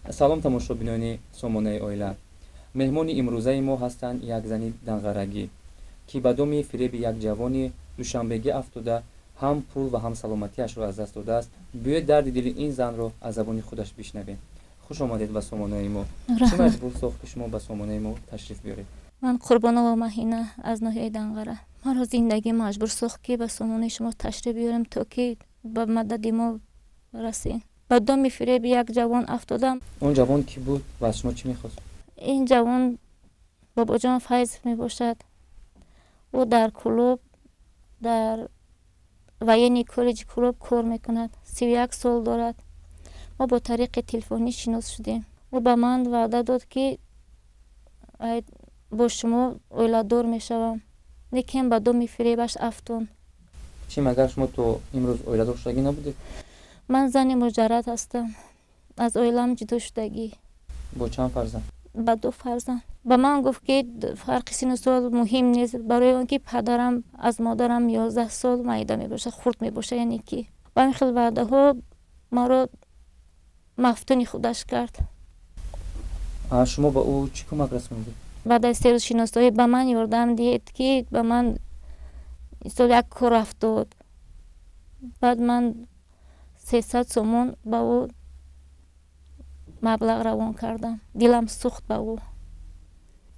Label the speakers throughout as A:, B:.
A: салом тамошобинони сомонаи оила. меҳмони имрӯзаи мо ҳастанд як зани данғарагӣ, ки ба доми фиреби як ҷавони душанбегӣ афтода ҳам пул ва ҳам саломатиашро аз даст додааст. биёед дарди дили ин занро аз забони худаш бишнавем. хуш омадед ба сомонаи мо. чӣ маҷбур сохт ки шумо ба сомонаи мо ташриф биёред?
B: ман Қурбонова Маҳина аз ноҳияи Данғара. маро зиндагӣ маҷбур сохт ки ба сомонаи шумо ташриф биёрем, то ки ба мадади мо расем. ба доми фиреби як ҷавон афтодам.
A: он ҷавон кӣ буд ва аз шумо чӣ мехост?
B: ин ҷавон Бобоҷон Файз мебошад. ӯ дар клуб, дар военни коллеҷи клуб кор мекунад. 31 сол дорад. мо бо тариқи телефонӣ шинос шудем. ӯ ба ман ваъда дод ки бо шумо оиладор мешавам, лекин ба доми фиребаш афтон.
A: чӣ магар шумо то имрӯз оиладор шудагӣ набудед?
B: ман зани муҷаррад ҳастам. аз оилам ҷудо шудагӣ.
A: бо чанд фарзанд?
B: ба 2 фарзанд. ба ман гуфт ки фарқи сину сол муҳим нест, барои он ки падарам аз модарам 11 сол майда мебошад, хурд мебошад. яъне ки ба ин хел ваъдаҳо маро мафтуни худаш кард.
A: шумо ба ӯ чӣ кӯмак расондед?
B: баъд аз 3 рӯз шиносоӣ ба ман ёрдам диҳед ки ба ман мисол як кор афтод. баъд ман 300 сомон ба ӯ маблағ равон кардам. дилам сӯхт ба ӯ.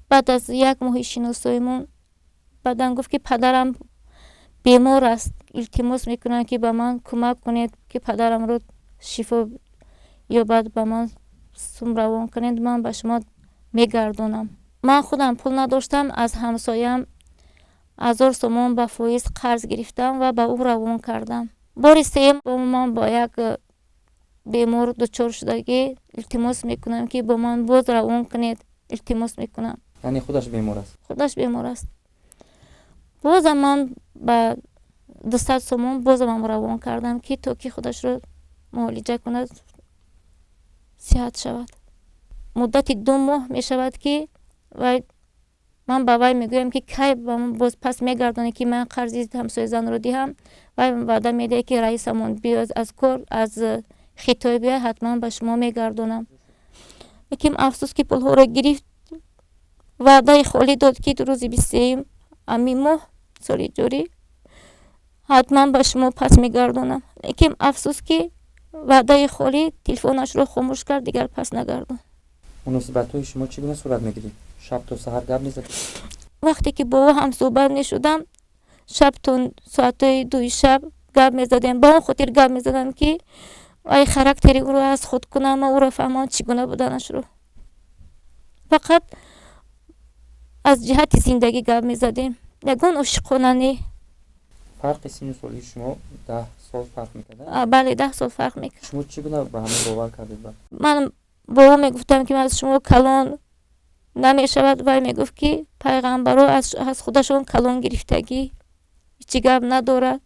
B: баъд аз 1 моҳи шиносоимон баъдан гуфт ки падарам бемор аст, илтимос мекунам ки ба ман кӯмак кунед ки падарамро шифо ёбад, ба ман сум равон кунед, ман ба шумо мегардонам. ман худам пул надоштам. аз ҳамсоям 1000 сомон ба фоиз қарз гирифтам ва ба ӯ равон кардам. бори сеюм ман бо як бемор дучор шудагӣ илтимос мекунам ки бо ман боз равон кунед. илтимос мекунам.
A: яъне худаш бемор аст?
B: худаш бемор аст. бозам ман ба 200 сомон бозам равон кардам ки то ки худашро муолиҷа кунад, сиҳат шавад. муддати 2 моҳ мешавад ки ман ба вай мегӯям ки кай ба ман боз пас мегардонӣ ки ман қарзи ҳамсоязанро диҳам. вай ваъда медиҳад ки раисамон биёд аз кор, аз хитой биёд, ҳатман ба шумо мегардонам. лекин афсӯс ки пулҳоро гирифт. ваъдаи холӣ дод ки рӯзи 23 ҳамин моҳ соли ҷорӣ ҳатман ба шумо пас мегардонам. лекин афсӯс ки ваъдаи холӣ телефонашро хомӯш кард, дигар пас нагардон.
A: муносибатҳои шумо чӣ гуна сурат мегирид? шаб то саҳар гап мезадед?
B: вақте ки бо ӯ ҳамсӯҳбат мешудам, шаб то соатҳои 2 шаб гап мезадем. ба он хотир гап мезадам ки ай характери ӯро аз худ кунам, ма ӯро фаҳмам чӣ гуна буданашро. фақат аз ҷиҳати зиндагӣ гап мезадем. ягон ошиқона не.
A: фарқи сину солии шумо 10 сол фарқ мекард?
B: бале 10 сол фарқ мекард.
A: шумо чӣ гуна ба ҳамин бовар кардед?
B: ман бо ӯ мегуфтам ки аз шумо калон намешавад. вай мегуфт ки пайғамбаро аз худашон калон гирифтагӣ ҳичи гап надорад.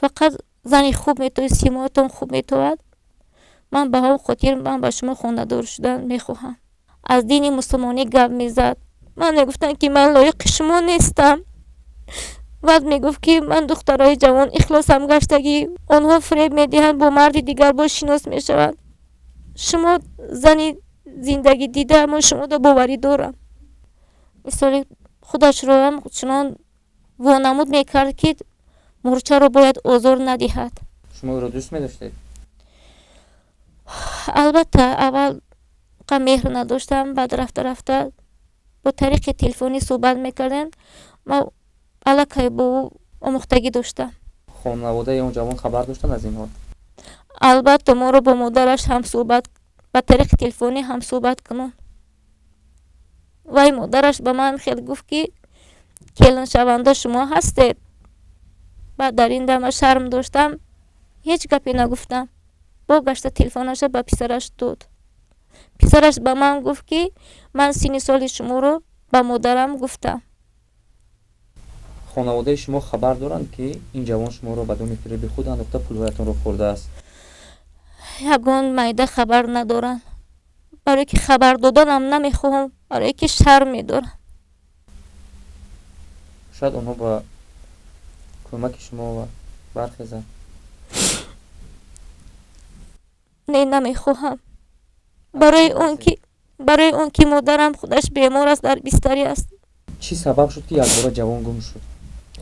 B: фақат зани хуб метавад, симоатон хуб метавад. ман ба ҳамон хотир ман ба шумо хонадор шудан мехоҳам. аз дини мусулмонӣ гап мезад. ман мегуфтам ки ман лоиқи шумо нестам. баъд мегуфт ки ман духтарои ҷавон ихлосам гаштагӣ, онҳо фиреб медиҳанд, бо марди дигарбоз шинос мешаванд. шумо зани зиндагӣ дида, ман шумода боварӣ дорам. мисоли худашро ҳам чунон вонамуд мекард ки мурчаро бояд озор надиҳад.
A: шумо ӯро дӯст медоштед?
B: албатта аввал қа меҳр надоштам. баъд рафта рафта бо тариқи телефонӣ суҳбат мекардем. ман аллакай бо ӯ омӯхтагӣ доштам.
A: хонаводаи он ҷавон хабар доштанд аз ин ҳол?
B: албатта моро бо модараш ҳам суҳбат, ба тариқи телефонӣ ҳам суҳбат кунон. вай модараш ба ман хел гуфт ки келиншаванда шумо ҳастед. баъд дар ин дама шарм доштам, ҳеҷ гапе нагуфтам. богашта телефонаша ба писараш дод. писараш ба ман гуфт ки ман синни соли шуморо ба модарам гуфтам.
A: хонаводаи шумо хабар доранд ки ин ҷавон шуморо ба доми фиреби худ андохта пулҳоятонро хӯрдааст?
B: ягон майда хабар надоранд. барое ки хабар доданам намехоҳам, барое ки шарм медорам.
A: шояд онҳо ба кӯмаки шумо бархезанд.
B: не, намехоҳам. برای اون که مادرم خودش بیمار است، در بستری است.
A: چی سبب شد که یک بار جوان گم شد؟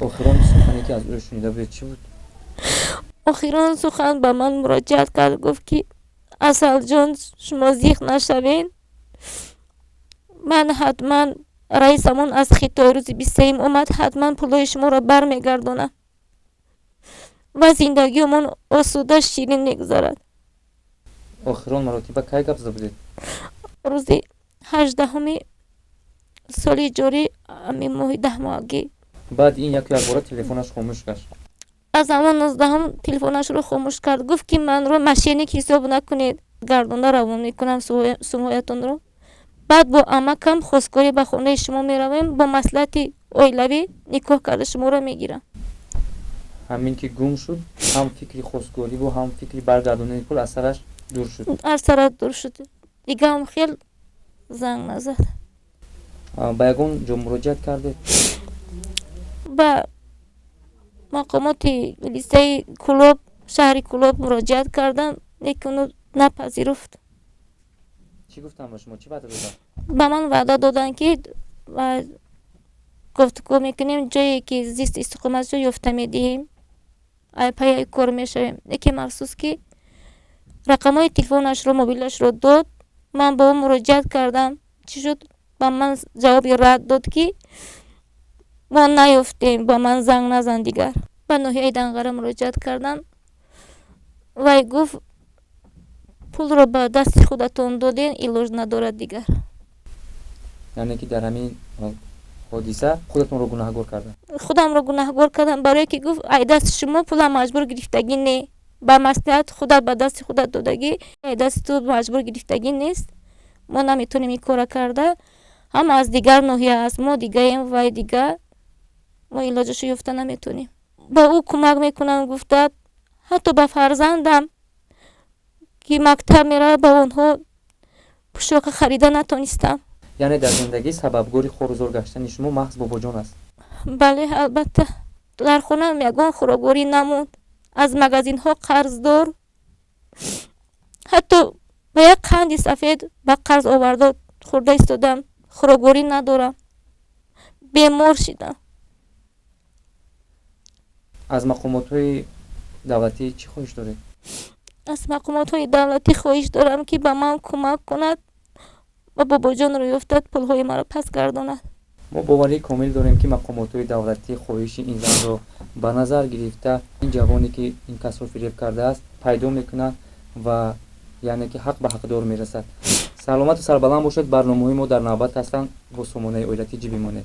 A: آخران سخنی که از او شنیده بود چی بود؟
B: آخران سخن به من مراجعت کرد، گفت که اصل جان شما زیخ نشوین، من حتما رئیسمون از خطای روز 23 اومد، حتما پولای شما را بر میگردونه و زندگیمون آسوده شیرین میگذارد.
A: آخران مراتبه کی گپ زده بودید؟
B: روز 18 سال جاری امی ماه 10 ماهگی.
A: بعد این یک بار تلفنش خاموش گشت.
B: از همون 19 تلفنش رو خاموش کرد، گفت که من رو مشینیک حساب نکنید، گردنده روان میکنم سمایتون رو. بعد با امکم خواستگاری به خونه شما میرویم، با مصلحت اویلوی نکاح کرده شما رو میگیرم.
A: همین که گم شد هم فکری خواستگاری و هم فکری برگرداندن پول از سرش دور شد.
B: از سرش دور شد، دیگه هم خیلی زنگ نزد.
A: به یگان جا مراجعت کرده؟
B: به مقامات لیسه کلوب، شهری کلوب مراجعت کردم، لیکن اونو نپذیرفت.
A: چی گفتم به شما؟ چی وعده دادن؟
B: به من وعده دادن که گفتگو میکنیم، جایی که زیست استقامت رو یافته میدهیم، پای کار میشویم. لیکن افسوس که رقم های تلفنش رو، موبیلش رو داد. من با اون مراجعت کردم، چی شد؟ با من جوابی رد داد که ما نیافتیم، با من زنگ نزن دیگر. به ناحیه دنقره مراجعت کردم، وی گفت پول رو به دست خودتون دادین، ایلاج ندارد دیگر.
A: یعنی که در همین حادثه خودتون رو گناهگار کردن؟
B: خودم رو گناهگار کردم، برای که گفت ای دست شما پول مجبور گرفتگی نه، با مصلحت خودت به دست خودت دادگی، ای دست تو مجبور گرفتگی نیست، ما نمیتونیم این کار کرده، هم از دیگر ناحیه است، ما دیگه ایم و دیگه ما علاجش یافته نمیتونیم. با او کمک میکنم. گفته حتی به فرزندم که مکتب میره با اونها پوشاک خریده نتونستم.
A: یعنی در زندگی سببگوری خورزور گشتن شما محض بابا جان است؟
B: بله البته. در خونه یگان خوراگوری نموند، از مگزین ها قرض دار، حتی به یک قند سفید به قرض آورده خورده ایستادم، خوراگوری ندارم، بیمار شدم.
A: از مقامات های دولتی چی خواهش دارید؟
B: از مقامات های دولتی خواهش دارم که به من کمک کند و بابا جان رو یافتد، پول های مرا پس گرداند.
A: ما باوری کامل داریم که مقامات های دولتی خواهش این زن رو به نظر گرفته، این جوانی که این کس رو فریب کرده است پیدا میکنند و یعنی که حق به حقدار میرسد. سلامت و سربلند باشد. برنامه‌های ما در نوبت هستند. با سامانه اویلتی جی بمانید.